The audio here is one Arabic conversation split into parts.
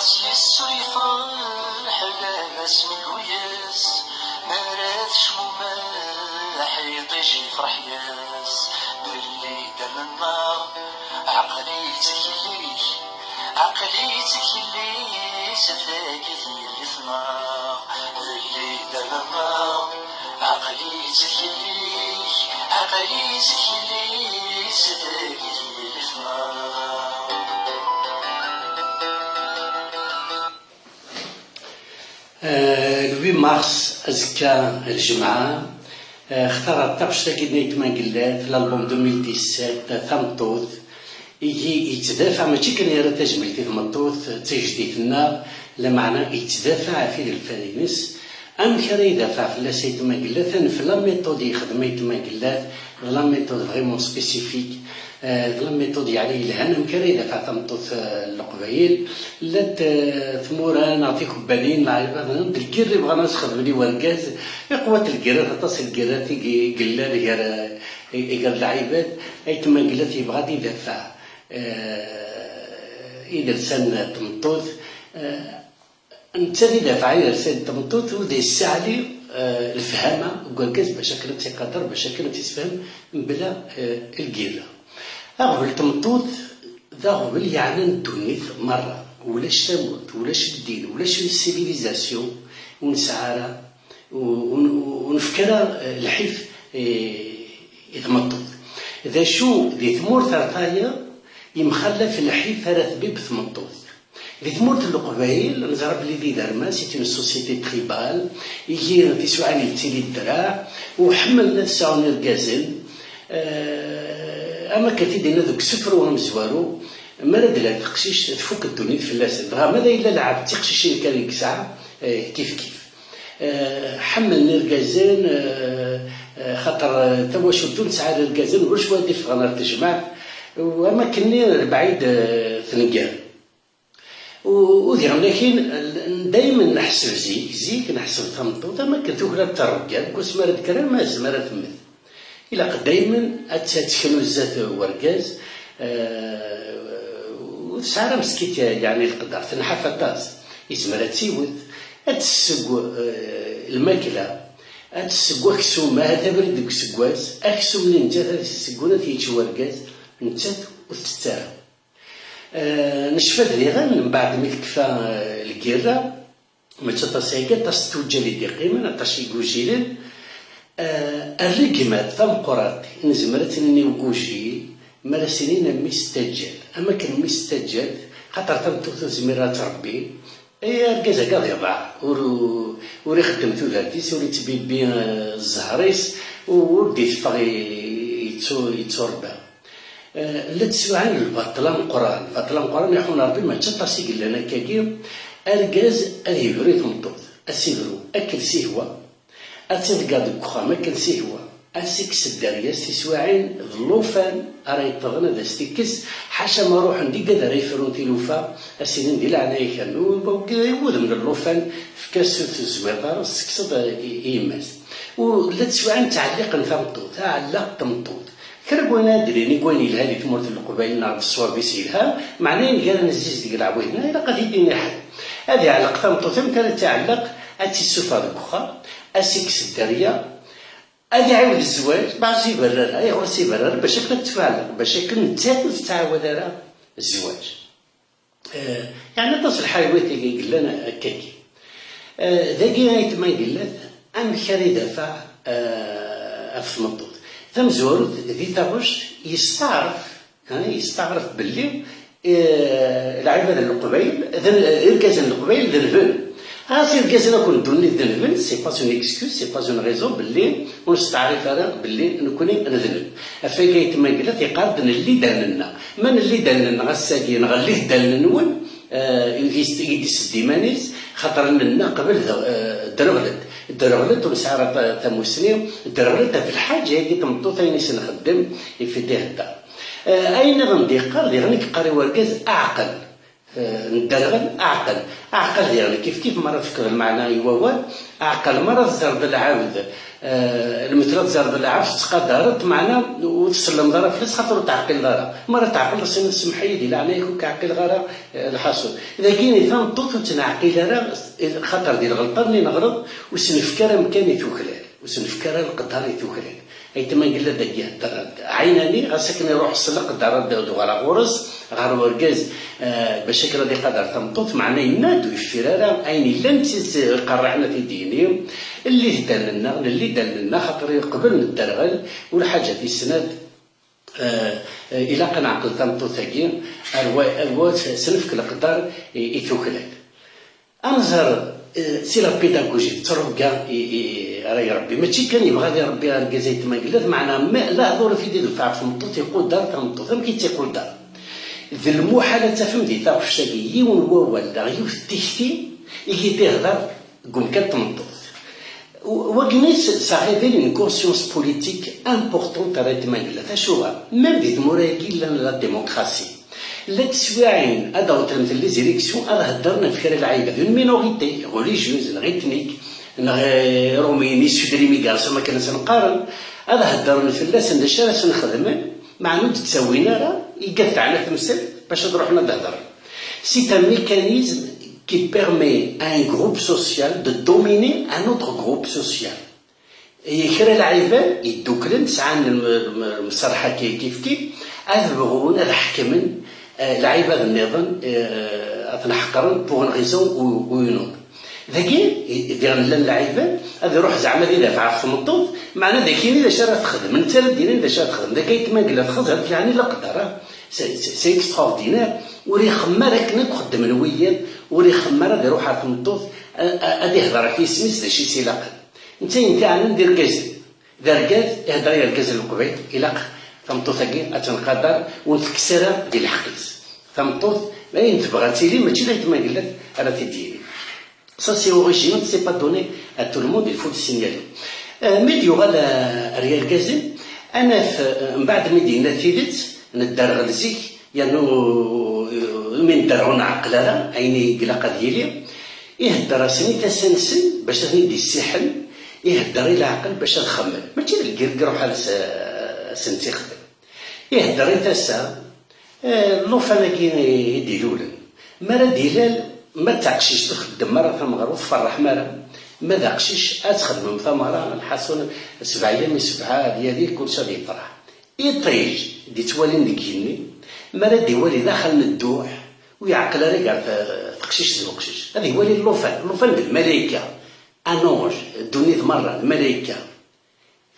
يسر يفرح لا ناس مكويس مرات شموماح يطيش يفرح ياس باللي دار النار عقليتك اللي سفاكت اللي ثمار باللي دار النار عقليتك اللي سفاكت اللي ثمار. لوي مارس أزكى الجمعة اختارت طقس تاكيد ما قلات في الألبوم 2017 ثمطوط يجي يتدافع ماشي كان يرى تجميل ثمطوط تجديدنا لا معنى يتدافع في الفارنس أم كان يدافع في لاسيت ما قلات في لا ميثود يخدم ما قلات لا ميثود فريمون سبيسيفيك لا ميثود يعني الهنا مكريده تاع تمطط القبايل لا ثمورا نعطيكم بالين نعرف الكير بغا نسخدم لي وركاز قوة الكيرات تصل الكيرات قلال يقال العباد اي تما قلات يبغى يدافع إذا لسان تمطوط نتا يدافع إذا لسان تمطوط ودا يساعدي الفهامة وكاز باش كانت تقدر باش كانت تفهم بلا الكيرة. أغبل تمطوط ذا غبل يعني ندونيت مرة ولاش تموت ولاش الدين ولاش السيفيليزاسيون ونسعارة ونفكرها الحيف يتمطوط ذا شو ذي ثمور ثرطايا يمخلف الحيف ثبي بثمطوط ذي ثمور القبايل نزرب لي ذي درما سيتي سوسيتي تريبال يجي تسوعني تيلي الدراع وحملنا تسعون الكازن أما كتيدينا ذوك السفر ومزوارو مراد لا تقشيش تفك الدنيا في اللاسل ماذا إلا لعب تقشيشين كان يكسع كيف حملنا الكازان خاطر توا شدو نسعى الكازان واش وادي في غنار تجمع وما كني بعيد ثنقال ودير لكن دايما نحسب زيك نحسب ثمطوطه ما كنت ولا ترقال كوس مراد كلام ما زمرات مثل إلا قد دايما أتسكنو الزات وركاز وتسعر مسكيت يعني القدر تنحف الطاس يزمر تسيوت أتسقو الماكلة أتسقو أكسوم هذا بريد دوك سقواز أكسوم اللي نتا تسقونا تيجي وركاز نتا وتتارا نشفد لي غن من بعد ما تكفى الكيرة ما تتصيقا تستوجا لي دي قيمة تشيقو جيلين الرقمات ثمقرات نزمرت اني وكوجي مالا سنين مستجل اما كان مستجل خاطر تمتوث زميرات ربي اي الكازا كاع يضاع وري خدمتو ذاتيس وري تبيبي الزهريس ودي فغي يتوربا لا تسوعان البطلان قران يحون ربي ما تشطاسي لنا كاكي الكاز الهيبري تمطوط السيبرو اكل سيهوا أتلقى دوك خا كان سيهوا أسيكس الدرياس تسواعين ظلوفان أراي طغنا ذا ستيكس حاشا ما روح ندي قدر يفرون تلوفا السنين ديال عناي كانوا يود من اللوفان في كاسو الزويطار سكسد يماس ولا تسواعين تعليق ثمطوط تعلق تمطوط كربو نادري نيكواني الهالي تمرت القبائل نعرف الصواب يسيلها معناه قال نزيز ديك العوينا إلا قد يديني حد هذه علق تمطوط مثلا تعلق أتي السفا دوك أسيكس الدريا أدي عاود الزواج باش يبررها يغرس يبرر باش كنت تفعل باش كنت تتعاود على الزواج يعني تصل حيوات يقول لنا كاكي ذاكي غايت ما يقول لك أم كان يدافع في المطوط ثم زورت ذي تغش يستعرف باللي العباد القبيل الكازن القبيل ذنبن هاسي الكازنا كون دوني ذنبن سي با اون اكسكوز سي با اون ريزون باللي ونستعرف انا باللي نكوني نذنب افاكا يتما قالت يقاد اللي دالنا من اللي دالنا غساكين غليه دالنا نون يديس ديمانيس خاطر لنا قبل درغلت ومسعره تموسني درغلت في الحاجه هذه تمطوط نيس نخدم في ديه الدار اين غندي قال لي غنك قاري وركاز اعقل ندرغل أعقل يعني كيف مرة تفكر المعنى يوال أعقل مرة تزرد العاود المثل تزرد العاود تقدرت معنا وتسلم دارا فلس خاطر تعقل دارا مرة تعقل راسنا السمحية دي لعنى يكون كعقل غارة الحاصل إذا كاين ثم طوط وتنعقل راه خاطر ديال الغلطة اللي نغلط وسنفكر مكان يتوكلال وسنفكر القدر يتوكلال ايتما قلنا داك يهدر عيناني غاسكن يروح السلق الدار دوغالا غورز غار وركاز باش هكا دي قدر تمطوط معنا ينادو الفرارة اين لم قرعنا في ديني اللي دلنا خاطر قبل الدرغل والحاجه في السناد الى قنعقل تمطوطاكي الوا سنفك القدر يتوكلال انظر سي لا بيداغوجي تربكا راهي ربي ماشي كان يبغى ربي راه زيت ما قلت معنا ما لا دور في دي دفاع في المطوط يقول دار تمطوط ثم كي تيقول دار ذي المحاله تفهم دي تاع الشاقي ولا غيوث تيختي يجي تهضر قوم كتمطوط وكنيس سا ريفيل اون كونسيونس بوليتيك امبورطونت راهي ما قلت شوها ميم دي موراكي لا ديموكراسي لا تسواعين هذا تمثل لي زيليكسيون راه هضرنا في خير العيبه دون مينوريتي ريليجيوز غيتنيك روميني سودريمي كارسا ما كان سنقارن هذا هضرنا في الناس عند الشارع سنخدم مع نود تسوينا راه يقطعنا تمثل باش نروحنا نهضر سي ان ميكانيزم كي بيرمي ان جروب سوسيال دو دوميني ان اوتر جروب سوسيال خير العيبه يدوكلن ساعه المصرحه كيف أذبغون الحكمن العباد النظام أتنحقرن بوغ غيزون وينوض ذاكي ديال العباد هذا يروح زعما يدافع في المطوط معنا ذاكي إذا شرا تخدم أنت ديرين إذا شرا تخدم ذاك يتماكل تخدم يعني لا قدر سي اكستراوردينير وري خمار هكاك خدم نويا وري خمار هذا يروح على المطوط هذا يهضر في سميس شي سيلاق أنت أنا ندير كازل دار يهضر على الكازل القبيل إلاق تمطوطاكي أتنقدر ونتكسرها ديال الحقيس تمطوط باين تبغى تيلي ماشي لا كما قلت راه تديري سا سي اوريجينال سي با دوني ا تو لو موند الفو سينيالي ميديو غالا ريال كازل انا من بعد مدينه تيدت ندار غلزيك يعني من درعون عقلها عيني قلاقه ديالي يهدر سني تسنسن باش ندي السحل يهدر الى عقل باش نخمم ماشي الكركر بحال سنتي خدم يهدر تاسا لوفانا كي يديلولن مرا ديلال ما تعقشيش تخدم مرة ثمغر وتفرح مرة ما داقشيش اتخدم ثمرة الحسن 7 أيام 7 ديالي كلشي غادي يفرح يطيج دي توالين ديكيني مرا ديوالي داخل الدوح ويعقل راه تقشيش الوقشيش هذه هو اللوفان الملائكة انونج دونيت مرة الملائكة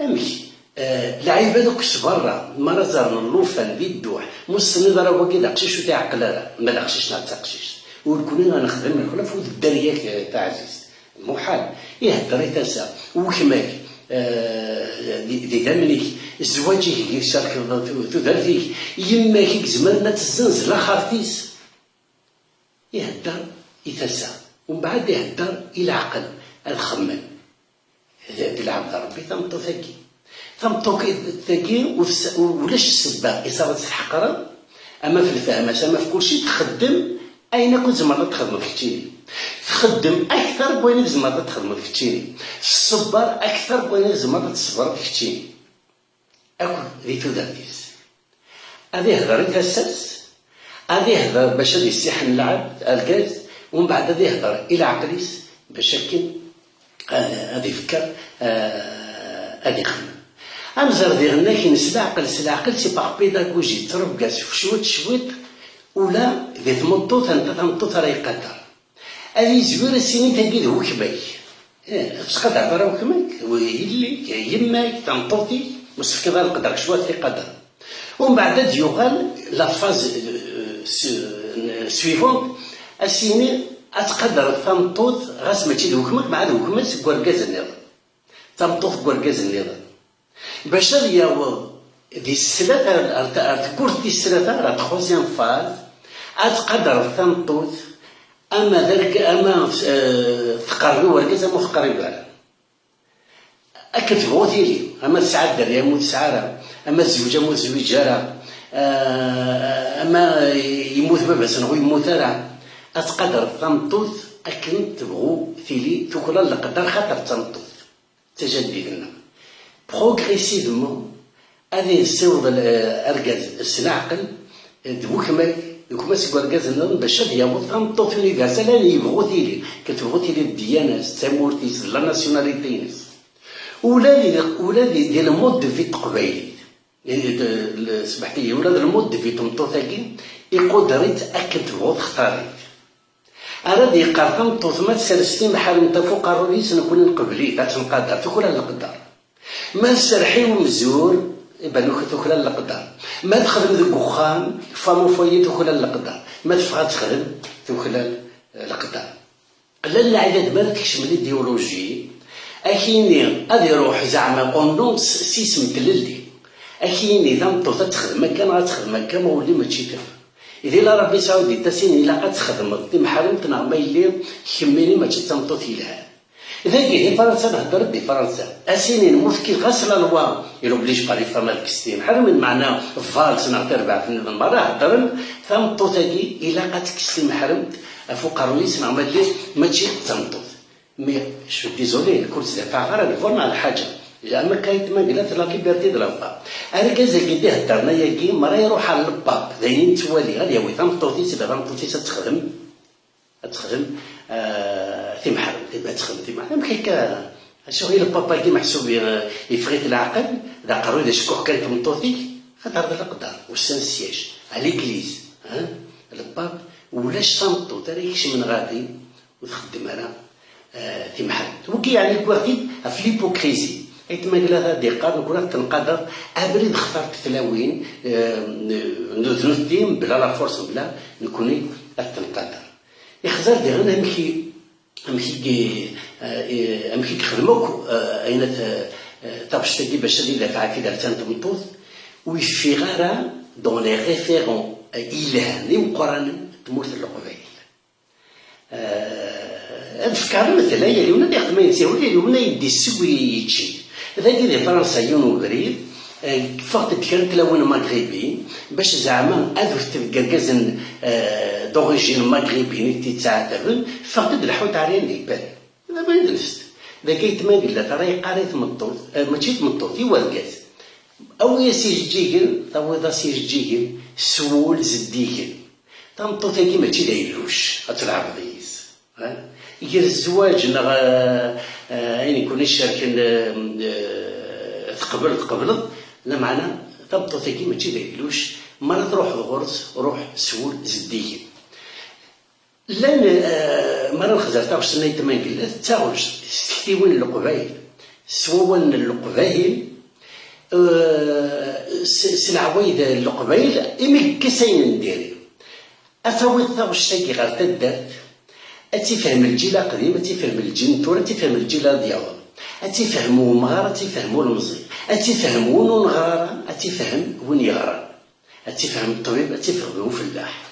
امشي العيبة دوك برا مرة زارنا اللوفان بيدوح مستني راه هو كي داقشيش وتعقل راه ما داقشيش نتاقشيش ولكن انا نخدم الخلا فوت الدرياك تاع عزيز محال يهدر يتسا وكماك دي دمنيك زواجك يشارك تدرتيك يماك زمرنا تزنزل خارتيس يهدر يتسا ومن بعد يهدر الى عقل الخمن ديال عبد ربي تمطو ثاكي ولاش السباق اصابه الحقره اما في الفهم اما في كل شيء تخدم اين كنت زعما تخدم في التيني تخدم اكثر بوين زعما تخدم في التيني الصبر اكثر بوين زعما تصبر في التيني اكل ذي تودرتيس هذه هضر تاسس هذه هضر باش غادي يسيح نلعب الكاز ومن بعد هذه هضر الى عقليس باش هكا هذا يفكر هذا يخمم امزر ديالنا كي نسلا عقل سي باغ بيداغوجي تربكا شويت ولا ذي تمطوط انت تمطوط راه يقدر هذه زويره سيني تلقى هو كماك اش قدر راه كماك ويليك يماك تمطوطي مستفكر القدر شويه يقدر ومن بعد ديوغال لا فاز سويفون السيني اتقدر تمطوط غاس ماشي دوكمك مع دوكمك كوركاز النظام تمطوط كوركاز النظام باش ياو دي الثلاثة كورت دي الثلاثة راه تخوزيام فاز أتقدر تنطوط أما ذلك أما تقربو وركز أما تقربو على أكد غوتي لي أما 9 دريا مو 9 أما الزوجة مو زوجة أما يموت بابا سنغو يموت راه أتقدر تمطوط أكن تبغو تيلي توكلا القدر خاطر تمطوط تجددنا بروغريسيفمون غادي نسيوض الأركاز السنعقل دوكمال دوكما سكو أركازنا باش غادي يابط تمطوط يونيفرسال اللي يبغو تيلي كتبغو تيلي الديانة تامورتيس لا ناسيوناليتينس ولا ديال المود دو في تقبايلي سمحتي ولا المود دو في تمطوطاكي يقدر يتأكد تبغو تختاري أراد يقارن طوثمات سلستي محل نتا فوق الرئيس نكون نقبلي تنقدر تكون القدر ما نسرحي ومزور يبانوك تكون القدر ما تخدم ذوك وخام فامو فوي تكون القدر ما تفغى تخدم تكون القدر لا العدد ما تكشم الايديولوجي اكيني غادي يروح زعما اونونس سيسم تللدي اكيني تمطوط تخدم مكان غتخدم مكان ما ولي ماشي كان إذا لا ربي سعودي تاسين إلا غتخدم تمحرم تنعم يلي كميني ماشي تمطوط لها إذا كي فرنسا نهضر دي فرنسا أسينين مشكل غسل الوا إلا بليش باري فما الكستين حرم من معنى فالس نعطي 4 المرة هضر تمطوطاكي إلا غتكستي محرمت فوق الرئيس نعم يلي ماشي تمطوط مي شو ديزولي الكرسي دافع غير الفورم على حاجة لأما كايت ما قلت لا ليبرتي دو لافا أنا كازا كي هدرنا ياكي مرة يروح على الباب دايرين توالي غادي ياوي تمطوطي سيبا تمطوطي تخدم تمحرم تبقى تخدم تمحرم كيكا شو هي البابا كي محسوب يفغيت العقل ذا قرروا إذا شكوك كان تمطوطي خاطر هذا القدر وسان السياج على ليكليز الباب ولاش تمطوط هذا يكشي من غادي وتخدم أنا تمحرم وكي يعني كوارتي في ليبوكريزي ايتما قال هذا دقات نكون تنقدر ابرد اخترت تلاوين نوثنتيم بلا لا فورس بلا نكوني تنقدر يخزر ديالنا امشي كخدموك اين تابش تجي باش يدافع في دارتان تمطوط ويفي غارة دون لي ريفيرون إلهام مقارنة تموت القبائل أفكار مثلا يليونا ديال ما ينسيو يليونا يدي السوي يتشي ذاك دي فرنسيون وغريب فقط كانت تلون مغربي باش زعما هذو تبقى دوريجين مغربي تيتعاتبن فقط الحوت عرين لي بان هذا ما يدرس ذاك يتماقل لا ترى قاري تمطوط ماشي تمطوط يوركاز او يسير جيجل طويضا سير جيجل سول زديجل تمطوط كي ماشي دايلوش غتلعب ضيز يجي الزواج يعني يكون الشركة تقبل لا معنى تبطو تاكي ماشي دايلوش مرة تروح الغرس روح سول زديه لان مرة خزرتها واش سنة تما قلت تاوج ستيوين القبايل سوون القبايل سلعويد القبايل إمي كسين نديري أتاوي تاوش تاكي غير تدارت أتفهم الجيل قديم أتفهم الجيل تور أتفهم الجيل ديالو أتفهموا مغارة أتفهموا المزي أتفهموا نغارة أتفهم وين يغرى أتفهم الطبيب أتفهم فلاح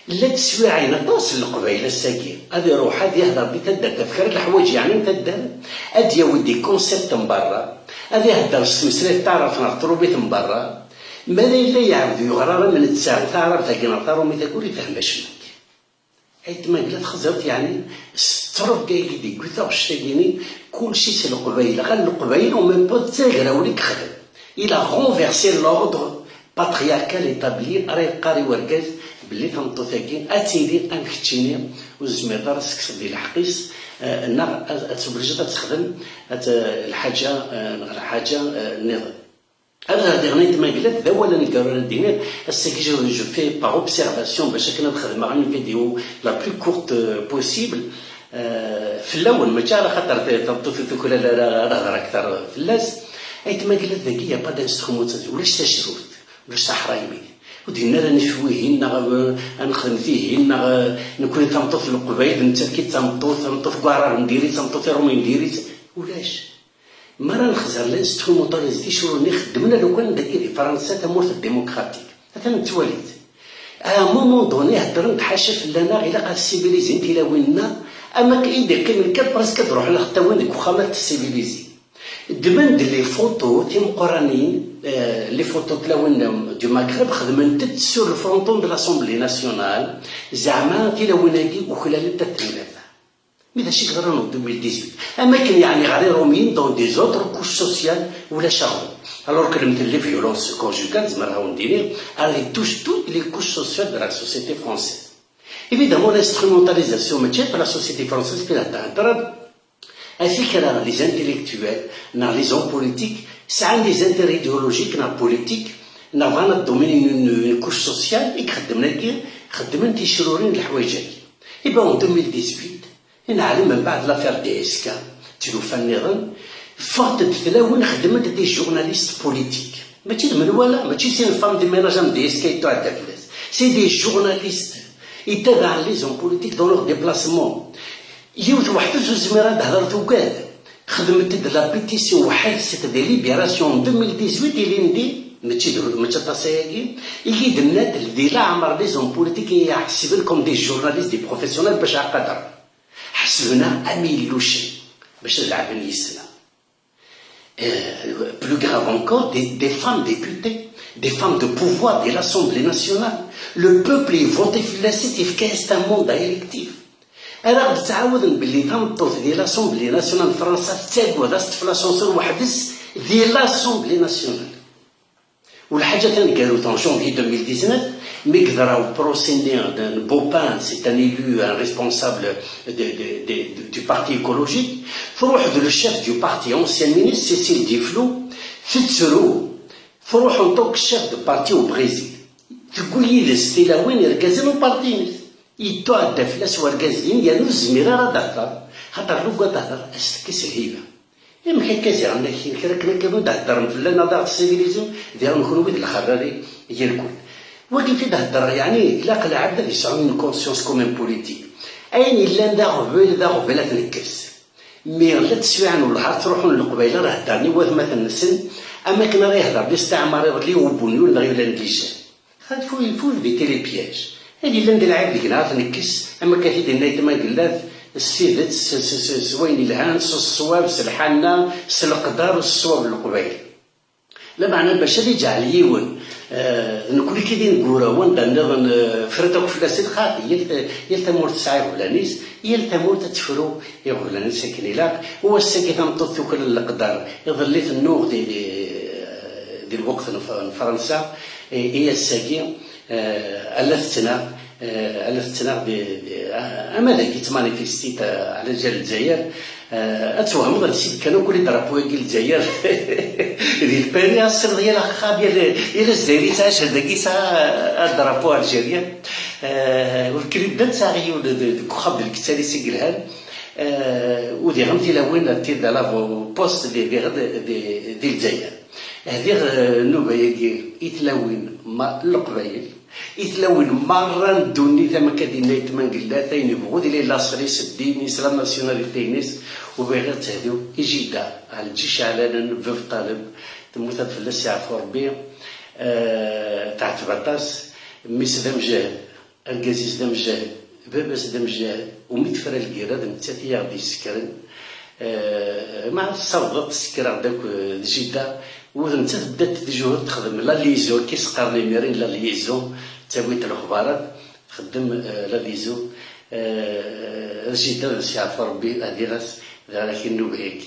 لا تسوي عين طاس القبيله الساكين هذا يروح هذا يهضر بتدار تفكير الحوايج يعني تدار هذا يودي كونسيبت من برا هذا يهضر السمسرات تعرف نهضروا بيت من برا ماذا الا يعبد يغرر من التساعد تعرف تاكي نهضروا مي تقول يفهم شنو حيت ما قلت خزرت يعني ستروب كاي دي قلت واش تاكيني كلشي سي القبيله غير القبيله ومن با تاغراو لك خدم الى غونفيرسي لوردر باترياركال ايتابلي راهي قاري وركاز بلي تنطو ثاكين اتيدي انكتشيني وزميطار سكسر ديال الحقيس انا تبرجت تخدم الحاجه غير حاجه النظام هذا ديرنيت ما قلت ذا ولا نقرر ندير السكي جو في باغ اوبسيرفاسيون باش كنا نخدم غير فيديو لا بلو كورت بوسيبل في الاول ما جا على خاطر تنطو في كل راه اكثر في اللاس ايت ما قلت ذكيه با دانسترومون ولاش تشروت ولاش تحرايمي ودينا راه نشويه نخدم فيه نكون تنطو في القبايل انت كي تنطو في كوارار نديري تنطو في رومي نديري ولاش مرة نخزر الانسترومونتاليز دي شغل نخدمنا لو كان داكي فرنسا تمورت الديمقراطيك مثلا نتواليت مومون دوني هضر نتحاشف لنا غير قاد السيفيليزي انت لا ويننا اما كايدير كامل كاد براسك تروح لها حتى وين ديك وخا ما تسيفيليزي دمند لي فوتو تيم قرانين لي فوتو تلاون دو مغرب خدمت سور الفرونتون دو لاسومبلي ناسيونال زعما تلاوناكي وخلال الثلاثه مي داشي غير 2018 اما كان يعني غير رومين دون دي زوتر كوش سوسيال ولا شغل alors que لي فيولونس كونجوغال زعما راهو ندير elle touche toutes les couches sociales de la société française. Évidemment, l'instrumentalisation de la société française fait atteindre الفكرة les intellectuels, les hommes politiques, ça a des intérêts idéologiques, politiques, نبغى ندوميني une couche sociale et خدمنا تيشرورين الحوايج هادي. Et ben en 2018 نعلم من بعد لافير دي اس كا تلوفا النظام فقط تلاون خدمت دي جورناليست بوليتيك ماشي من ولا ماشي سي فام دي ميناج دي اس كا يتوع الدفلاس سي دي جورناليست يتابع لي زون بوليتيك دون لور ديبلاسمون يوت واحد زوج مرات هضرت وكاد خدمت لا بيتيسيون واحد سيت دي ليبيراسيون 2018 اللي ندي ماشي طاسياكي يجي الناس اللي لا عمر لي زون بوليتيك يحسبن كوم دي جورناليست دي بروفيسيونيل باش عقدر حسبنا اميلوشي باش نلعب نيسنا plus grave encore des femmes députées des femmes de pouvoir de l'Assemblée nationale le peuple يفوتي في لاسيتيف كاست ان موندا الكتيف انا غادي تعاود باللي تنطوط ديال لاسومبلي ناسيونال فرنسا تاكوا دازت في لاسونسور وحدس ديال لاسومبلي ناسيونال والحاجه ثاني قالوا طون جونفي 2019 مي قدراو بروسينير دان بوبان سي ان ايلو ان ريسبونسابل du parti écologique فروح دو لو شيف دو بارتي اونسيان مينيستر سيسيل ديفلو فتسرو فروح نطوك الشيف دو بارتي او بريزيل تقول لي ستيلا وين يركزين بارتينيس يتوع الدفلاس وركزين يا الزميره راه دهضر خاطر لو تهضر استكس الهيبه يم حكايه عندنا كي كانوا تهضر فلان دار السيفيليزم ديال نكونوا ود الخراري هي الكل ولكن في تهضر يعني لا قلع عندنا يسعون كونسيونس كومين بوليتيك اين الا دا غبيله تنكس مي لا تسوي عنو النهار تروحوا للقبيله راه هضرني واث مثلا السن اما كنا راه يهضر بالاستعمار اللي وبنيو ولا غير لنجيشان خاف يفوز بيتي لي بياج هادي اللي ندير عاد ديك النهار تنكس اما كاين النايت ما قلات السيفت سوين الهان الصواب الحنه القدر والصواب القبيل لا معنى باش اللي جعل يون نقول لك كيدين قوراون نظن فرتك فلاسيت خاطي يلتمور تسعي غلانيس يلتمور تتفرو يا غلانيس ساكن لاك هو الساكن تنطط كل القدر يظليت النوغ دي الوقت فرنسا هي الساكن الثنا اما ذاك تمانيفيستيت على جال الجزائر اتوهم غير السيد كانوا كل درابو ديال الجزائر ديال باري السر ديال الخا ديال الجزائري تاع هذاك تاع درابو الجزائريه والكريب تاع غيو خاب الكتاري سيقلها ودي غمتي لوين تي دالافو بوست ديال الجزائر هذه النوبه يتلون ما القبائل يتلون مرة ندوني ثما كدينا يتمن قلاتين يبغوا ديال لاصريس الدين اسلام ناسيوناليتينيس وبغير تهدو يجي دا على الجيش على فوف طالب تموت فلاس يعرفو ربي تاع تبطاس ميس دام جاهل الكازيز دام جاهل باباس دام جاهل وميتفرا الكيراد نتاتي غادي يسكرن مع الصوضات السكر داك جده ونتا بدات تجهد تخدم لا ليزو كيسقرني ميرين لا ليزو تاويت الاخبارات تخدم لا ليزو جده نسي عرف ربي هادي غاس لكن نوب هيك